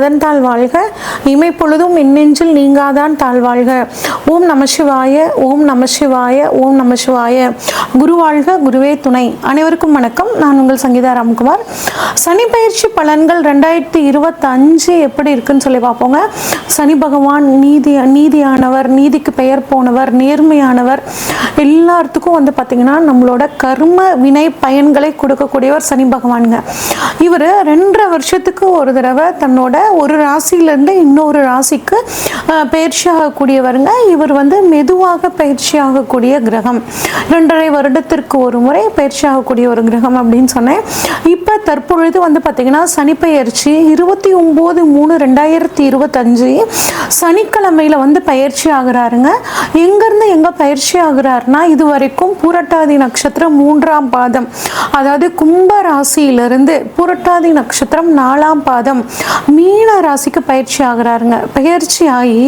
நாதன் தாழ் வாழ்க, இமைப்பொழுதும் எண்ணெஞ்சில் நீங்காதான் தாழ் வாழ்க. ஓம் நம சிவாய, ஓம் நம சிவாய, ஓம் நம சிவாய. குரு வாழ்க, குருவே துணை. அனைவருக்கும் வணக்கம். நான் உங்கள் சங்கீதா ராம்குமார். சனி பயிற்சி பலன்கள் 2025 எப்படி இருக்குன்னு சொல்லி பார்ப்போங்க. சனி பகவான் நீதியானவர், நீதிக்கு பெயர் போனவர், நேர்மையானவர். எல்லாத்துக்கும் பார்த்தீங்கன்னா நம்மளோட கர்ம வினை பயன்களை கொடுக்கக்கூடியவர் சனி பகவானுங்க. இவர் 2.5 வருஷத்துக்கு ஒரு தடவை தன்னோட ஒரு ராசியிலேருந்து இன்னொரு ராசிக்கு பயிற்சி ஆகக்கூடியவருங்க. இவர் மெதுவாக பயிற்சி ஆகக்கூடிய கிரகம். 2.5 வருடத்திற்கு ஒரு முறை பயிற்சி ஆகக்கூடிய ஒரு கிரகம் அப்படின்னு சொன்னேன். இப்போ தற்பொழுது பார்த்தீங்கன்னா சனி பயிற்சி 29/3/2025 சனிக்கிழமையில பயிற்சி ஆகுறாருங்க. எங்கேருந்து எங்கே பயிற்சி ஆகுறாருன்னா, இது வரைக்கும் பூரட்டாதி நட்சத்திரம் 3ஆம் பாதம், அதாவது கும்ப ராசியிலிருந்து பூரட்டாதி நட்சத்திரம் 4ஆம் பாதம் மீன ராசிக்கு பயிற்சி ஆகுறாருங்க. பயிற்சி ஆகி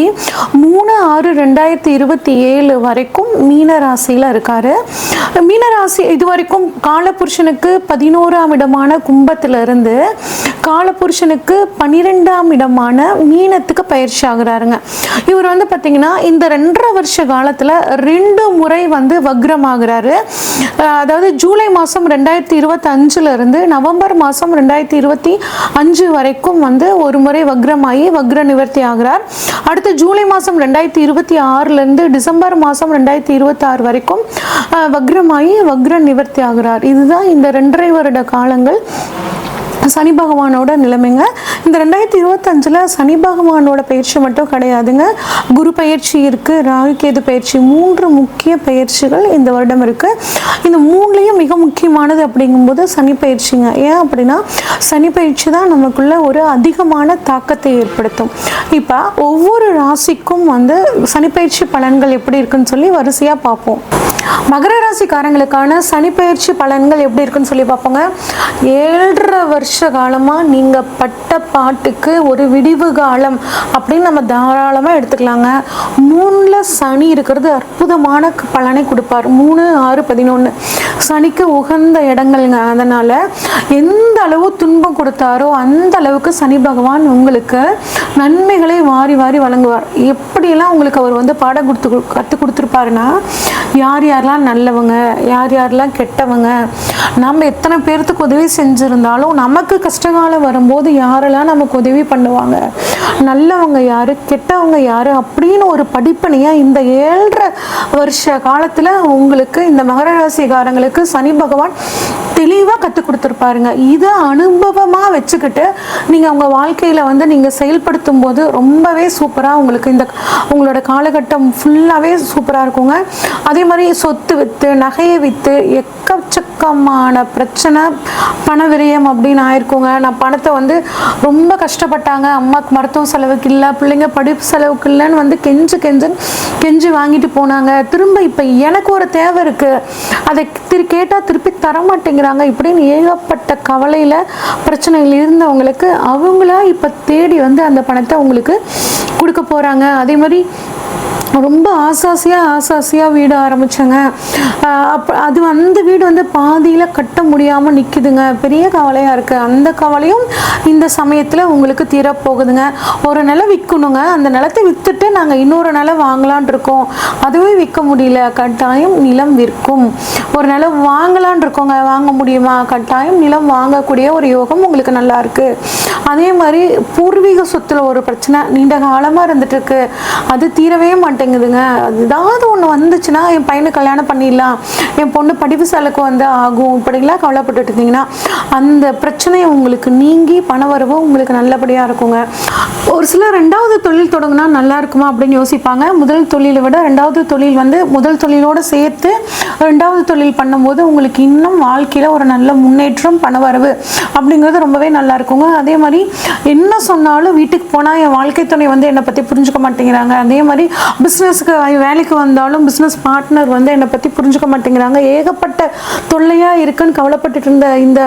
3/6/2027 வரைக்கும் மீன ராசியில் இருக்காரு. மீனராசி இது வரைக்கும் காலபுருஷனுக்கு 11ஆம் இடமான கும்பத்திலிருந்து காலபுருஷனுக்கு 12ஆம் இடமான மீனத்துக்கு பயிற்சி ஆகுறாருங்க. இவர் பார்த்தீங்கன்னா இந்த 2.5 வருஷ காலத்தில் 2 முறை வக்ரம் ஆகுறாரு. அதாவது ஜூலை மாதம் 2025 இருந்து நவம்பர் மாதம் 2025 வரைக்கும் ஒரு முறை வக்ரமாகி வக்ர நிவர்த்தி ஆகிறார். அடுத்து ஜூலை மாதம் 2026 இருந்து டிசம்பர் மாதம் 2026 வரைக்கும் வக்ரமாகி வக்ர நிவர்த்தி ஆகிறார். இதுதான் இந்த 2.5 வருட காலங்கள் சனி பகவானோட நிலைமைங்க. இந்த 2025 சனி பகவானோட பயிற்சி மட்டும் கிடையாதுங்க. குரு பயிற்சி இருக்கு, ராகு கேது பயிற்சி, 3 முக்கிய பயிற்சிகள் இந்த வருடம் இருக்கு. இந்த 3லையும் மிக முக்கியமானது அப்படிங்கும்போது சனி பயிற்சிங்க. ஏன் அப்படின்னா சனி பயிற்சி தான் நமக்குள்ள ஒரு அதிகமான தாக்கத்தை ஏற்படுத்தும். இப்போ ஒவ்வொரு ராசிக்கும் சனி பயிற்சி பலன்கள் எப்படி இருக்குன்னு சொல்லி வரிசையா பார்ப்போம். மகர ராசிக்காரங்களுக்கான சனி பயிற்சி பலன்கள் எப்படி இருக்குன்னு சொல்லி பார்ப்போங்க. 7.5 வருஷ காலமா நீங்க பட்ட பாட்டுக்கு ஒரு விடிவு காலம் அப்படின்னு நம்ம தாராளமா எடுத்துக்கலாங்க. 3ல சனி இருக்கிறது அற்புதமான பலனை கொடுப்பார். 3, 6, 11 சனிக்கு உகந்த இடங்கள்ங்க. அதனால எந்த அளவு துன்பம் கொடுத்தாரோ அந்த அளவுக்கு சனி பகவான் உங்களுக்கு நன்மைகளை வாரி வாரி வழங்குவார். எப்படியெல்லாம் உங்களுக்கு அவர் பாடம் கற்றுக் கொடுத்துருப்பாருன்னா, யார் யாரெல்லாம் நல்லவங்க, யார் யாரெல்லாம் கெட்டவங்க, நம்ம எத்தனை பேர்த்துக்கு உதவி செஞ்சுருந்தாலும் நமக்கு கஷ்டகாலம் வரும்போது யாரெல்லாம் நமக்கு உதவி பண்ணுவாங்க, நல்லவங்க யாரு, கெட்டவங்க யாரு அப்படின்னு ஒரு படிப்பனையாக இந்த 7.5 வருஷ காலத்தில் உங்களுக்கு இந்த மகர ராசிக்காரங்களுக்கு சனி பகவான் தெளிவாக கற்றுக் கொடுத்துருப்பாருங்க. இதை அனுபவமாக வச்சுக்கிட்டு நீங்கள் உங்கள் வாழ்க்கையில் நீங்கள் செயல்படுத்தும் போது ரொம்பவே சூப்பராக உங்களுக்கு உங்களோட காலகட்டம் ஃபுல்லாகவே சூப்பராக இருக்குங்க. அதே மாதிரி சொத்து விற்று, நகையை விற்று எக்கச்சக்கமான பிரச்சனை, பண விரயம் அப்படின்னு ஆயிருக்குங்க. நான் பணத்தை ரொம்ப கஷ்டப்பட்டாங்க, அம்மாவுக்கு மருத்துவ செலவுக்கு இல்லை, பிள்ளைங்க படிப்பு செலவுக்கு இல்லைன்னு கெஞ்சு வாங்கிட்டு போனாங்க. திரும்ப இப்போ எனக்கு ஒரு தேவை இருக்குது, அதை கேட்டால் திருப்பி தரமாட்டேங்கிறாங்க இப்படின்னு ஏகப்பட்ட கவலையில் பிரச்சனைகள் இருந்தவங்களுக்கு அவங்களா இப்போ தேடி அந்த பணத்தை உங்களுக்கு கொடுக்க போகிறாங்க. அதே மாதிரி ரொம்ப ஆசாசியாக வீடு ஆரம்பித்தாங்க. அது வீடு பாதியில் கட்ட முடியாமல் நிற்குதுங்க. பெரிய கவலையாக இருக்குது. அந்த கவலையும் இந்த சமயத்தில் உங்களுக்கு தீரப்போகுதுங்க. ஒரு நிலம் விற்கணுங்க, அந்த நிலத்தை விற்றுட்டு நாங்கள் இன்னொரு நிலம் வாங்கலான் இருக்கோம், அதுவே விற்க முடியல, கட்டாயம் நிலம் விற்கும். ஒரு நிலம் வாங்கலான் இருக்கோங்க, வாங்க முடியுமா, கட்டாயம் நிலம் வாங்கக்கூடிய ஒரு யோகம் உங்களுக்கு நல்லா இருக்குது. அதே மாதிரி பூர்வீக சொத்துல ஒரு பிரச்சனை நீண்ட காலமாக இருந்துட்டு இருக்கு, அது தீரவே மாட்டேங்குதுங்க. ஏதாவது ஒன்று வந்துச்சுன்னா என் பையனுக்கு கல்யாணம் பண்ணிடலாம், என் பொண்ணு படிப்பு செலவுக்கு ஆகும், இப்படிலாம் கவலைப்பட்டுட்டு இருந்தீங்கன்னா அந்த பிரச்சனையை உங்களுக்கு நீங்கி பணவரவு உங்களுக்கு நல்லபடியாக இருக்குங்க. ஒரு சிலர் 2வது தொழில் தொடங்கினா நல்லா இருக்குமா அப்படின்னு யோசிப்பாங்க. முதல் தொழிலை விட 2வது தொழில் முதல் தொழிலோடு சேர்த்து 2வது தொழில் பண்ணும்போது உங்களுக்கு இன்னும் வாழ்க்கையில் ஒரு நல்ல முன்னேற்றம், பணவரவு அப்படிங்கிறது ரொம்பவே நல்லா இருக்குங்க. அதே மாதிரி என்ன சொன்னாலும் வீட்டுக்கு போனால் என் வாழ்க்கை துணை என்னை பற்றி புரிஞ்சுக்க மாட்டேங்கிறாங்க. அதே மாதிரி பிஸ்னஸுக்கு வேலைக்கு வந்தாலும் பிஸ்னஸ் பார்ட்னர் என்னை பற்றி புரிஞ்சுக்க மாட்டேங்கிறாங்க, ஏகப்பட்ட தொல்லையாக இருக்குன்னு கவலைப்பட்டுட்டு இருந்த இந்த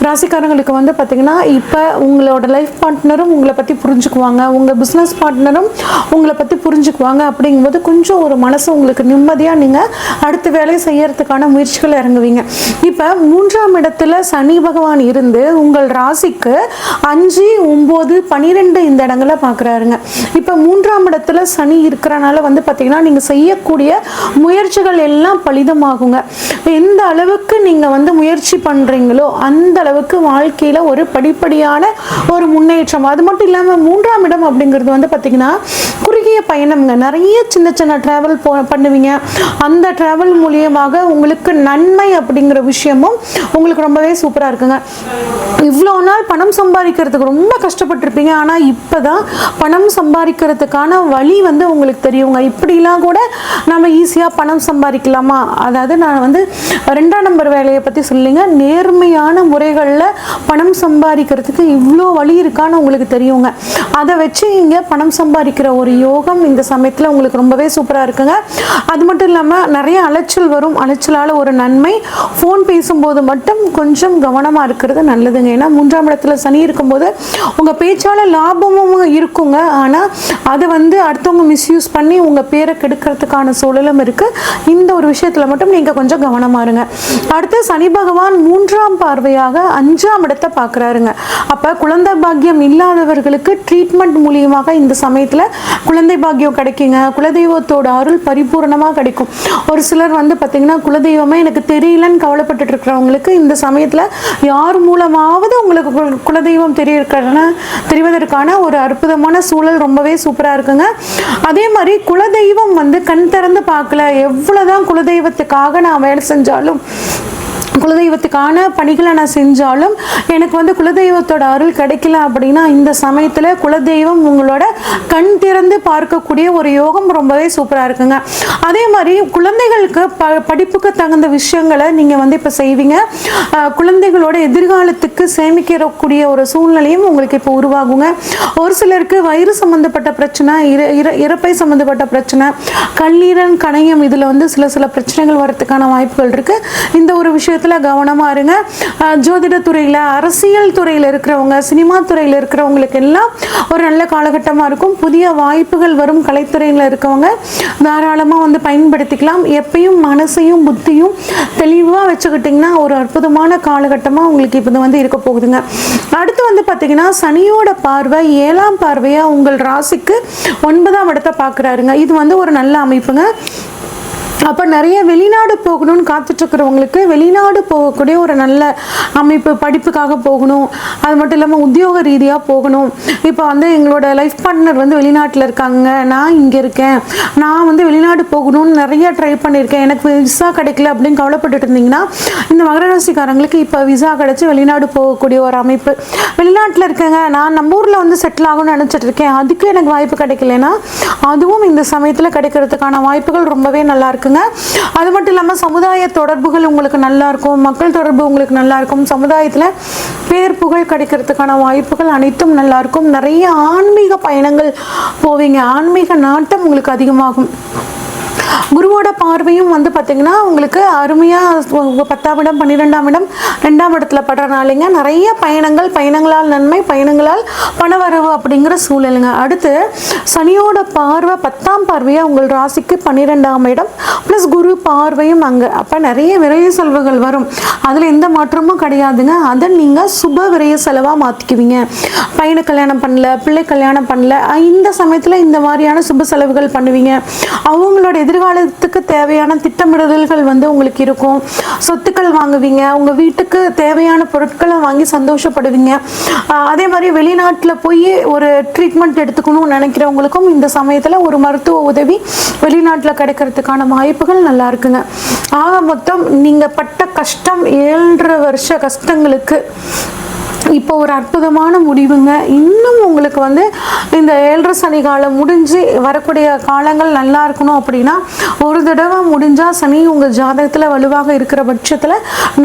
ராசிக்காரங்களுக்கு பார்த்தீங்கன்னா இப்போ உங்களோட லைஃப் பார்ட்னரும் உங்களை பற்றி புரிஞ்சுக்குவாங்க, உங்கள் பிஸ்னஸ் பார்ட்னரும் உங்களை பற்றி புரிஞ்சுக்குவாங்க. அப்படிங்கும்போது கொஞ்சம் ஒரு மனசு உங்களுக்கு நிம்மதியாக நீங்கள் அடுத்த வேலையை செய்யறதுக்கான முயற்சிகள் இறங்குவீங்க. இப்போ 3ஆம் இடத்துல சனி பகவான் இருந்து உங்கள் ராசிக்கு 5, 9, 12 இந்த இடங்களை பார்க்குறாருங்க. இப்போ 3ஆம் இடத்துல சனி இருக்கிறனால வந்து பார்த்தீங்கன்னா நீங்கள் செய்யக்கூடிய முயற்சிகள் எல்லாம் பலிதமாகுங்க. எந்த அளவுக்கு நீங்கள் வந்து முயற்சி பண்ணுறீங்களோ அந்த அளவுக்கு வாழ்க்கையில் ஒரு படிப்படியான ஒரு முன்னேற்றம். அது மட்டும் இல்லாமல் 3ஆம் இடம் அப்படிங்கிறது வந்து பார்த்தீங்கன்னா குறுகிய பயணம்ங்க. நிறைய சின்ன சின்ன ட்ராவல் பண்ணுவீங்க. அந்த ட்ராவல் மூலியமாக உங்களுக்கு நன்மை அப்படிங்கிற விஷயமும் உங்களுக்கு ரொம்பவே சூப்பராக இருக்குங்க. இவ்வளோ நாள் பணம் சம்பாதிக்கிறதுக்கு ரொம்ப கஷ்டப்பட்டிருப்பீங்க. ஆனால் இப்போ தான் பணம் சம்பாதிக்கிறதுக்கான வழி வந்து உங்களுக்கு தெரியுங்க. இப்படிலாம் கூட நம்ம ஈஸியாக பணம் சம்பாதிக்கலாமா? அதாவது நான் வந்து 2ஆம் நம்பர் வேலையை பற்றி சொல்லிங்க. நேர்மையான முறைகளில் பணம் சம்பாதிக்கிறதுக்கு இவ்வளோ வழி இருக்கான்னு உங்களுக்கு தெரியுங்க. அதை வச்சு இங்கே பணம் சம்பாதிக்கிற ஒரு யோகம் இந்த சமயத்தில் உங்களுக்கு ரொம்பவே சூப்பராக இருக்குங்க. அது மட்டும் இல்லாமல் நிறைய அலைச்சல் வரும். அலைச்சலால் ஒரு நன்மை. ஃபோன் பேசும்போது மட்டும் கொஞ்சம் கவனமாக இருக்கிறது நல்லதுங்க. ஏன்னா 3ஆம் இடத்துல சனி இருக்கும்போது உங்கள் பேச்சால் லாபமும் இருக்குங்க. ஆனால் அதை வந்து அடுத்தவங்க மிஸ்யூஸ் பண்ணி உங்கள் பேரை கெடுக்கிறதுக்கான சூழலும் இருக்குது. இந்த ஒரு விஷயத்தில் மட்டும் நீங்கள் கொஞ்சம் கவனமாக இருங்க. அடுத்து சனி பகவான் 3ஆம் பார்வையாக 5ஆம் இடத்தை பார்க்குறாருங்க. அப்போ குழந்தை பாக்கியம் இல்லாதவர்களுக்கு ட்ரீட்மெண்ட் மூலியமாக இந்த சமயத்தில் குழந்தை பாக்கியம் கிடைக்குங்க. குலதெய்வத்தோட அருள் பரிபூர்ணமாக கிடைக்கும். ஒரு சிலர் வந்து பார்த்தீங்கன்னா குலதெய்வமே எனக்கு தெரியலன்னு கவலைப்பட்டு இருக்கிறவங்களுக்கு இந்த சமயத்தில் யார் மூலமாவது உங்களுக்கு குலதெய்வம் தெரிவதற்கான ஒரு அற்புதமான சூழல் ரொம்பவே சூப்பராக இருக்குங்க. அதே மாதிரி குலதெய்வம் வந்து கண் திறந்து பார்க்கல. எவ்வளோதான் குலதெய்வத்துக்காக நான் வேலை செஞ்சாலும், குலதெய்வத்துக்கான பணிகளை நான் செஞ்சாலும் எனக்கு வந்து குலதெய்வத்தோட அருள் கிடைக்கல அப்படின்னா இந்த சமயத்தில் குலதெய்வம் உங்களோட கண் திறந்து பார்க்கக்கூடிய ஒரு யோகம் ரொம்பவே சூப்பராக இருக்குங்க. அதே மாதிரி குழந்தைகளுக்கு படிப்புக்கு தகுந்த விஷயங்களை நீங்கள் வந்து இப்போ செய்வீங்க. குழந்தைகளோட எதிர்காலத்துக்கு சேமிக்கக்கூடிய ஒரு சூழ்நிலையும் உங்களுக்கு இப்போ உருவாகுங்க. ஒரு சிலருக்கு வயிறு சம்மந்தப்பட்ட பிரச்சனை, இறப்பை சம்மந்தப்பட்ட பிரச்சனை, கல்லீரல், கணையம், இதில் வந்து சில பிரச்சனைகள் வரதுக்கான வாய்ப்புகள் இருக்குது. இந்த ஒரு விஷயத்தில் கவனமா இருங்க. ஜோதிட துறையில், அரசியல் துறையில் இருக்கிறவங்க, சினிமா துறையில் இருக்கிறவங்களுக்கு எல்லாம் ஒரு நல்ல காலகட்டமாக இருக்கும். புதிய வாய்ப்புகள் வரும். கலைத்துறையில் இருக்கவங்க தாராளமாக வந்து பயன்படுத்திக்கலாம். எப்பயும் மனசையும் புத்தியும் தெளிவாக வச்சுக்கிட்டிங்கன்னா ஒரு அற்புதமான காலகட்டமாக உங்களுக்கு இப்போ வந்து இருக்க போகுதுங்க. அடுத்து வந்து பார்த்தீங்கன்னா சனியோட பார்வை 7ஆம் பார்வையாக உங்கள் ராசிக்கு 9ஆம் இடத்தை பார்க்குறாருங்க. இது வந்து ஒரு நல்ல அமைப்புங்க. அப்போ நிறைய வெளிநாடு போகணும்னு காத்துட்ருக்கிறவங்களுக்கு வெளிநாடு போகக்கூடிய ஒரு நல்ல அமைப்பு. படிப்புக்காக போகணும், அது மட்டும் இல்லாமல் உத்தியோக ரீதியாக போகணும். இப்போ வந்து எங்களோட லைஃப் பார்ட்னர் வந்து வெளிநாட்டில் இருக்காங்க, நான் இங்கே இருக்கேன், நான் வந்து வெளிநாடு போகணும்னு நிறைய ட்ரை பண்ணியிருக்கேன், எனக்கு விசா கிடைக்கல அப்படின்னு கவலைப்பட்டுட்டு இருந்தீங்கன்னா இந்த மகர ராசிக்காரங்களுக்கு இப்போ விசா கிடச்சி வெளிநாடு போகக்கூடிய ஒரு அமைப்பு. வெளிநாட்டில் இருக்கேங்க, நான் நம்ம ஊரில் வந்து செட்டில் ஆகணும்னு நினச்சிட்டு இருக்கேன், அதுக்கு எனக்கு வாய்ப்பு கிடைக்கலன்னா அதுவும் இந்த சமயத்தில் கிடைக்கிறதுக்கான வாய்ப்புகள் ரொம்பவே நல்லா இருக்குங்க. அது மட்டும் இல்லாமல் சமுதாய தொடர்புகள் உங்களுக்கு நல்லா இருக்கும். மக்கள் தொடர்பு உங்களுக்கு நல்லா இருக்கும். சமுதாயத்தில் பேர் புகழ் கிடைக்கிறதுக்கான வாய்ப்புகள் அனைத்தும் நல்லா இருக்கும். நிறைய ஆன்மீக பயணங்கள் போவீங்க. ஆன்மீக நாட்டம் உங்களுக்கு அதிகமாகும். குருவோட பார்வையும் வந்து பார்த்தீங்கன்னா உங்களுக்கு அருமையாக 10ஆம் இடம், 12ஆம் இடம், 2ஆம் இடத்துல படுறனாலேங்க நிறைய பயணங்களால் நன்மை, பயணங்களால் பணவரவு அப்படிங்கிற சூழலுங்க. அடுத்து சனியோட பார்வை 10ஆம் பார்வையாக உங்கள் ராசிக்கு 12ஆம் இடம் ப்ளஸ் குரு பார்வையும் அங்கே. அப்போ நிறைய விரைய செலவுகள் வரும். அதில் எந்த மாற்றமும் கிடையாதுங்க. அதை நீங்கள் சுப விரைய செலவாக மாற்றிக்குவீங்க. பையனை கல்யாணம் பண்ணல, பிள்ளை கல்யாணம் பண்ணல, இந்த சமயத்தில் இந்த மாதிரியான சுப செலவுகள் பண்ணுவீங்க. அவங்களோட எதிர்காலத்துக்கு தேவையான திட்டமிடுதல்கள் வந்து உங்களுக்கு இருக்கும். சொத்துக்கள் வாங்குவீங்க. உங்கள் வீட்டுக்கு தேவையான பொருட்களை வாங்கி சந்தோஷப்படுவீங்க. அதே மாதிரி வெளிநாட்டில் போய் ஒரு ட்ரீட்மெண்ட் எடுத்துக்கணும்னு நினைக்கிறவங்களுக்கும் இந்த சமயத்தில் ஒரு மருத்துவ உதவி வெளிநாட்டில் கிடைக்கிறதுக்கான வாய்ப்புகள் நல்லா இருக்குங்க. ஆக மொத்தம் நீங்கள் பட்ட கஷ்டம் 7.5 வருஷ கஷ்டங்களுக்கு இப்போ ஒரு அற்புதமான முடிவுங்க. இன்னும் உங்களுக்கு வந்து இந்த 7.5 சனி காலம் முடிஞ்சு வரக்கூடிய காலங்கள் நல்லா இருக்கணும் அப்படின்னா ஒரு தடவை முடிஞ்சால் சனி உங்கள் ஜாதகத்தில் வலுவாக இருக்கிற பட்சத்தில்,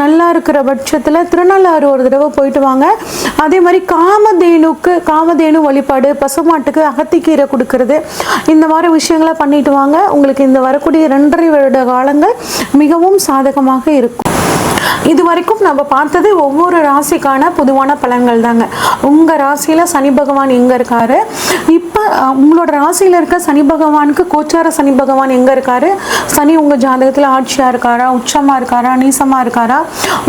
நல்லா இருக்கிற பட்சத்தில் திருநள்ளாறு ஒரு தடவை போயிட்டு வாங்க. அதே மாதிரி காமதேனு வழிபாடு, பசுமாட்டுக்கு அகத்திக்கீரை கொடுக்கறது, இந்த மாதிரி விஷயங்களை பண்ணிட்டு வாங்க. உங்களுக்கு இந்த வரக்கூடிய 2.5 வருட காலங்கள் மிகவும் சாதகமாக இருக்கும். இது வரைக்கும் நம்ம பார்த்தது ஒவ்வொரு ராசிக்கான பொதுவான பலன்கள் தாங்க. உங்கள் ராசியில் சனி பகவான் எங்கே இருக்காரு, இப்போ உங்களோட ராசியில் இருக்க சனி பகவானுக்கு கோச்சார சனி பகவான் எங்கே இருக்காரு, சனி உங்கள் ஜாதகத்தில் ஆட்சியாக இருக்காரா, உச்சமாக இருக்காரா, நீசமாக இருக்காரா,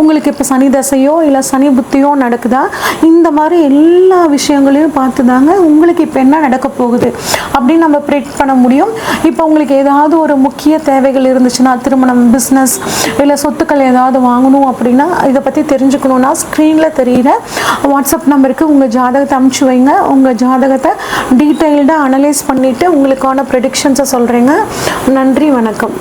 உங்களுக்கு இப்போ சனி தசையோ இல்லை சனி புத்தியோ நடக்குதா, இந்த மாதிரி எல்லா விஷயங்களையும் பார்த்து தாங்க உங்களுக்கு இப்போ என்ன நடக்க போகுது அப்படின்னு நம்ம ப்ரெடிக்ட் பண்ண முடியும். இப்போ உங்களுக்கு ஏதாவது ஒரு முக்கிய தேவைகள் இருந்துச்சுன்னா, திருமணம், பிஸ்னஸ் இல்லை சொத்துக்கள் ஏதாவது வாங்கணும் அப்படின்னா, இதை பற்றி தெரிஞ்சுக்கணுன்னா ஸ்க்ரீனில் தெரிகிற வாட்ஸ்அப் நம்பருக்கு உங்கள் ஜாதகத்தை அனுப்பிச்சி வைங்க. உங்கள் ஜாதகத்தை டீட்டெயில்டாக அனலைஸ் பண்ணிவிட்டு உங்களுக்கான ப்ரெடிக்ஷன்ஸை சொல்கிறேங்க. நன்றி, வணக்கம்.